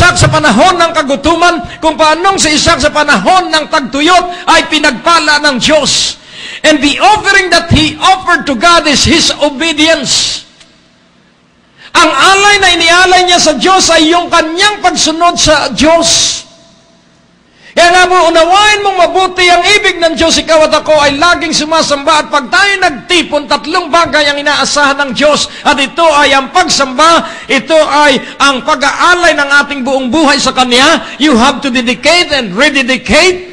Isaac sa panahon ng kagutuman, kung paanong si Isaac sa panahon ng tagtuyot ay pinagpala ng Diyos. And the offering that he offered to God is his obedience. Ang alay na inialay niya sa Diyos ay yung kanyang pagsunod sa Diyos. Kaya nga mo, unawain mong mabuti ang ibig ng Diyos, ikaw at ako ay laging sumasamba. At pag tayo nagtipon, 3 bagay ang inaasahan ng Diyos. At ito ay ang pagsamba, ito ay ang pag-aalay ng ating buong buhay sa Kanya. You have to dedicate and rededicate.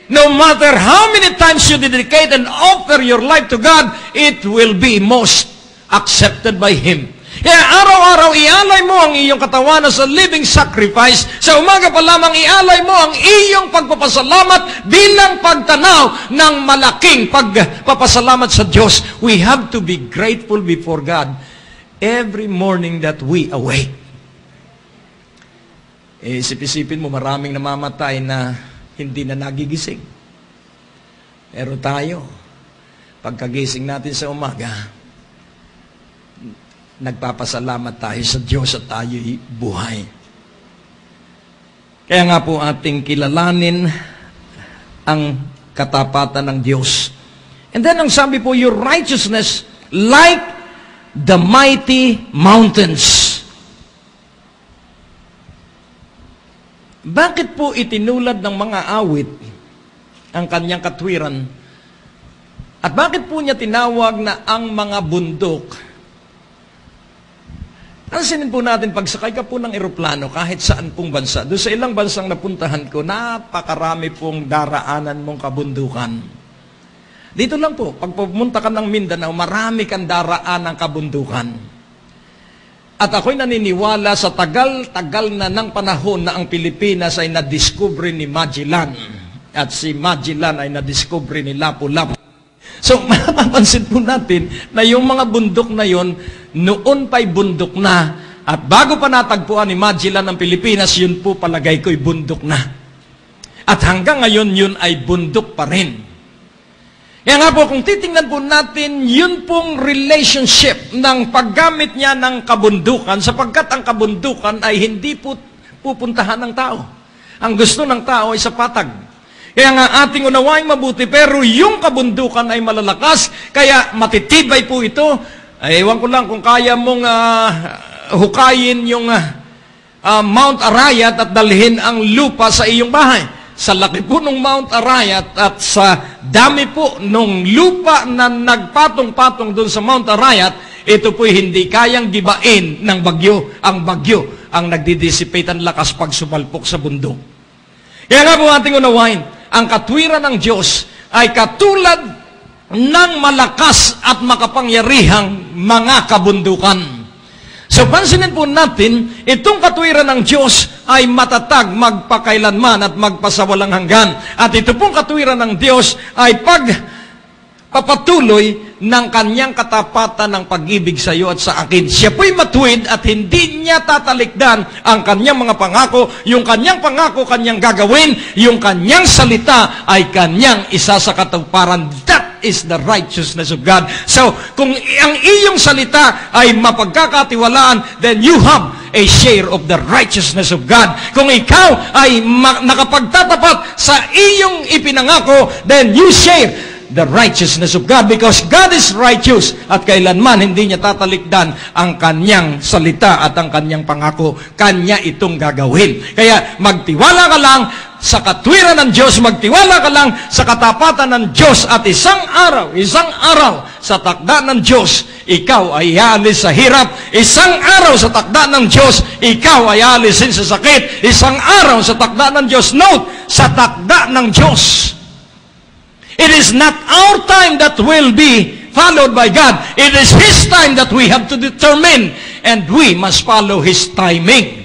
No matter how many times you dedicate and offer your life to God, it will be most accepted by Him. Kaya araw-araw ialay mo ang iyong katawan as a living sacrifice. Sa umaga pa lamang ialay mo ang iyong pagpapasalamat bilang pagtanaw ng malaking pagpapasalamat sa Diyos. We have to be grateful before God every morning that we awake. Isip-isipin mo, maraming namamatay na hindi na nagigising. Pero tayo, pagkagising natin sa umaga, nagpapasalamat tayo sa Diyos at tayo'y buhay. Kaya nga po ating kilalanin ang katapatan ng Diyos. And then ang sabi po, your righteousness like the mighty mountains. Bakit po itinulad ng mga awit ang kanyang katwiran? At bakit po niya tinawag na ang mga bundok? Pansinin po natin, pagsakay ka po ng eroplano, kahit saan pong bansa, doon sa ilang bansang napuntahan ko, napakarami pong daraanan mong kabundukan. Dito lang po, pag pumunta ka ng Mindanao, marami kang daraan ng kabundukan. At ako'y naniniwala sa tagal-tagal na ng panahon na ang Pilipinas ay nadiskubre ni Magellan. At si Magellan ay nadiskubre ni Lapu-Lapu. So, mapapansin po natin na yung mga bundok na yon, noon pa'y bundok na. At bago pa natagpuan ni Magellan ng Pilipinas, yun po palagay ko'y bundok na. At hanggang ngayon, yun ay bundok pa rin. Kaya nga po, kung titingnan po natin, yun pong relationship ng paggamit niya ng kabundukan, sapagkat ang kabundukan ay hindi po pupuntahan ng tao. Ang gusto ng tao ay sa patag. Kaya nga ating unawaing mabuti, pero yung kabundukan ay malalakas, kaya matitibay po ito. Ay, ewan ko lang kung kaya mong hukayin yung Mount Arayat at dalhin ang lupa sa iyong bahay. Sa laki po ng Mount Arayat at sa dami po ng lupa na nagpatong-patong doon sa Mount Arayat, ito po'y hindi kayang gibain ng bagyo. Ang bagyo ang nagdidissipate ang lakas pag sumalpok sa bundok. Kaya nga po ating unawain, ang katwiran ng Diyos ay katulad ng malakas at makapangyarihang mga kabundukan. So, pansinin po natin, itong katwiran ng Diyos ay matatag magpakailanman at magpasawalang hanggan. At ito pong katwiran ng Diyos ay pagpapatuloy ng kanyang katapatan ng pag-ibig sa iyo at sa akin. Siya po'y matuwid at hindi niya tatalikdan ang kanyang mga pangako. Yung kanyang pangako, kanyang gagawin. Yung kanyang salita ay kanyang isa sa katuparan. That is the righteousness of God. So, kung ang iyong salita ay mapagkakatiwalaan, then you have a share of the righteousness of God. Kung ikaw ay nakapagtatapat sa iyong ipinangako, then you share the righteousness of God, because God is righteous at kailanman hindi niya tatalikdan ang kanyang salita at ang kanyang pangako. Kanya itong gagawin. Kaya magtiwala ka lang sa katwiran ng Diyos, magtiwala ka lang sa katapatan ng Diyos, at isang araw sa takda ng Diyos, ikaw ay aalis sa hirap. Isang araw sa takda ng Diyos, ikaw ay aalisin sa sakit. Isang araw sa takda ng Diyos, note, sa takda ng Diyos. It is not our time that will be followed by God. It is His time that we have to determine, and we must follow His timing.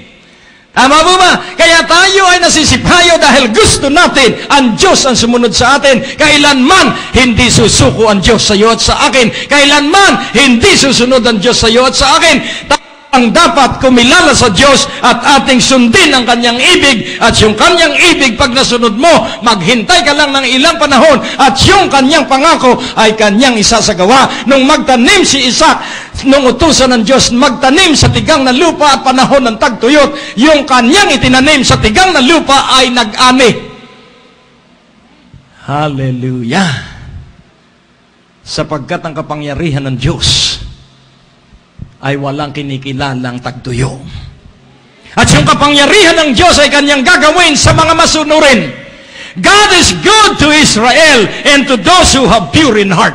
Tama po ba? Kaya tayo ay nasisipayo dahil gusto natin ang Diyos ang sumunod sa atin. Kailanman hindi susuko ang Diyos sa iyo at sa akin. Kailanman hindi susunod ang Diyos sa iyo at sa akin. ang dapat kumilala sa Diyos at ating sundin ang kanyang ibig, at yung kanyang ibig pag nasunod mo, maghintay ka lang ng ilang panahon at yung kanyang pangako ay kanyang isasagawa. Nung magtanim si Isaac, nung utusan ng Diyos magtanim sa tigang na lupa at panahon ng tagtuyot, yung kanyang itinanim sa tigang na lupa ay nag-ani. Hallelujah! Sapagkat ang kapangyarihan ng Diyos ay walang kinikilalang tagtuyo. At yung kapangyarihan ng Diyos ay kanyang gagawin sa mga masunurin. God is good to Israel and to those who have pure in heart.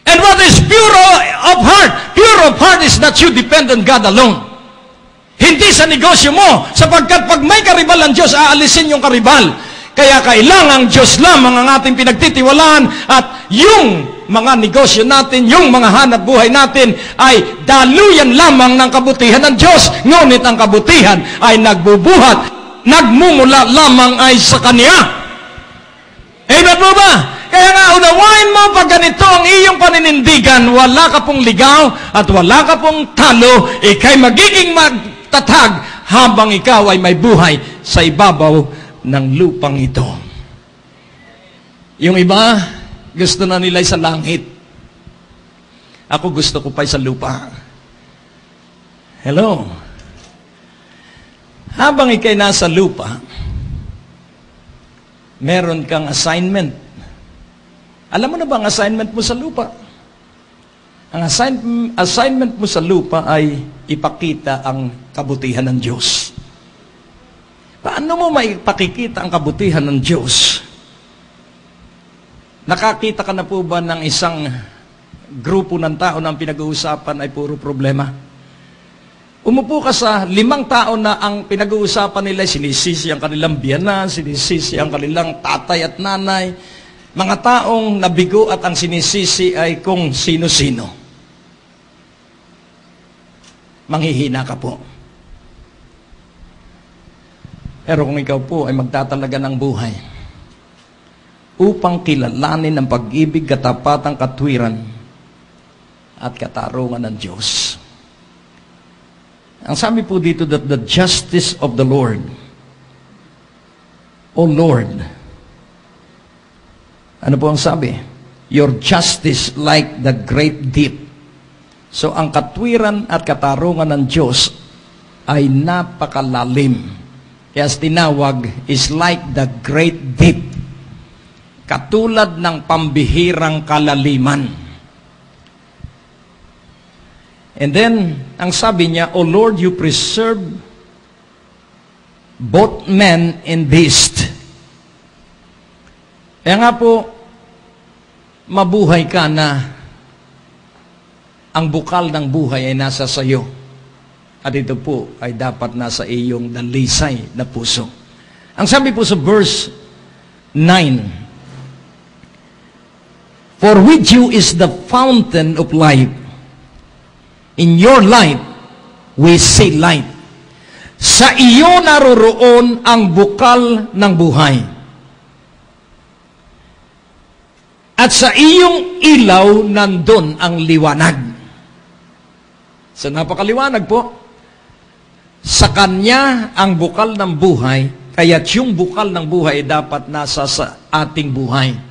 And what is pure of heart? Pure of heart is that you depend on God alone. Hindi sa negosyo mo, sapagkat pag may karibal ang Diyos, aalisin yung karibal. Kaya kailangang Diyos lamang ang ating pinagtitiwalaan, at yung mga negosyo natin, yung mga hanap buhay natin ay daluyan lamang ng kabutihan ng Diyos. Ngunit ang kabutihan ay nagbubuhat, nagmumula lamang ay sa Kanya. Amen po ba? Kaya nga, unawain mo pag ganito ang iyong paninindigan, wala ka pong ligaw at wala ka pong talo, ikay magiging magtatag habang ikaw ay may buhay sa ibabaw ng lupang ito. Yung iba, gusto na nila sa langit. Ako gusto ko pa sa lupa. Hello? Habang ikay nasa lupa, meron kang assignment. Alam mo na ba ang assignment mo sa lupa? Ang assignment mo sa lupa ay ipakita ang kabutihan ng Diyos. Paano mo maipakikita ang kabutihan ng Diyos? Nakakita ka na po ba ng isang grupo ng tao na ang pinag-uusapan ay puro problema? Umupo ka sa 5 tao na ang pinag-uusapan nila, sinisisi ang kanilang biyanan, sinisisi ang kanilang tatay at nanay, mga taong nabigo at ang sinisisi ay kung sino-sino. Manghihina ka po. Pero kung ikaw po ay magtatalaga ng buhay upang kilalanin ang pag-ibig, katapatan, katwiran, at katarungan ng Diyos. Ang sabi po dito that the justice of the Lord, O Lord, ano po ang sabi? Your justice like the great deep. So ang katwiran at katarungan ng Diyos ay napakalalim. Kaya tinawag is like the great deep. Katulad ng pambihirang kalaliman. And then, ang sabi niya, O Lord, you preserve both man and beast. Kaya nga po, mabuhay ka na ang bukal ng buhay ay nasa sayo. At ito po ay dapat nasa iyong dalisay na puso. Ang sabi po sa verse 9, For with you is the fountain of life. In your light, we see light. Sa iyo naroroon ang bukal ng buhay. At sa iyong ilaw, nandun ang liwanag. So napakaliwanag po. Sa Kanya ang bukal ng buhay, kaya't yung bukal ng buhay dapat nasa sa ating buhay.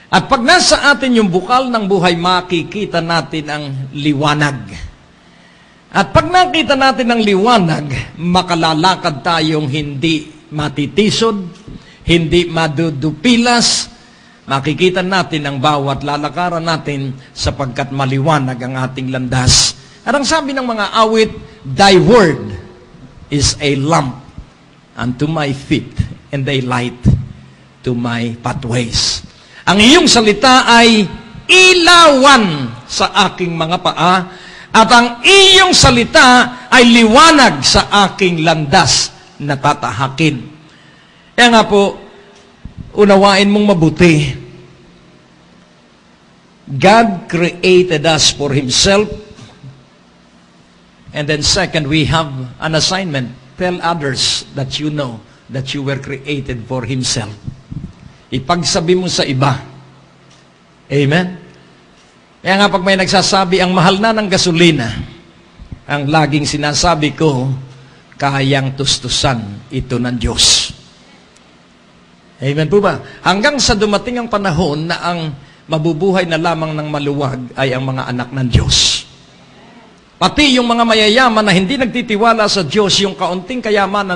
At pag nasa atin yung bukal ng buhay, makikita natin ang liwanag. At pag nakita natin ang liwanag, makalalakad tayong hindi matitisod, hindi madudupilas, makikita natin ang bawat lalakaran natin sapagkat maliwanag ang ating landas. At ang sabi ng mga awit, Thy word is a lamp unto my feet and a light to my pathways. Ang iyong salita ay ilawan sa aking mga paa, at ang iyong salita ay liwanag sa aking landas na tatahakin. Kaya nga po, unawain mong mabuti. God created us for Himself. And then second, we have an assignment. Tell others that you know that you were created for Himself. Ipagsabi mo sa iba. Amen? Kaya nga pag may nagsasabi, ang mahal na ng gasolina, ang laging sinasabi ko, kayang tustusan ito ng Diyos. Amen po ba? Hanggang sa dumating ang panahon na ang mabubuhay na lamang ng maluwag ay ang mga anak ng Diyos. Pati yung mga mayayaman na hindi nagtitiwala sa Diyos, yung kaunting kayamanan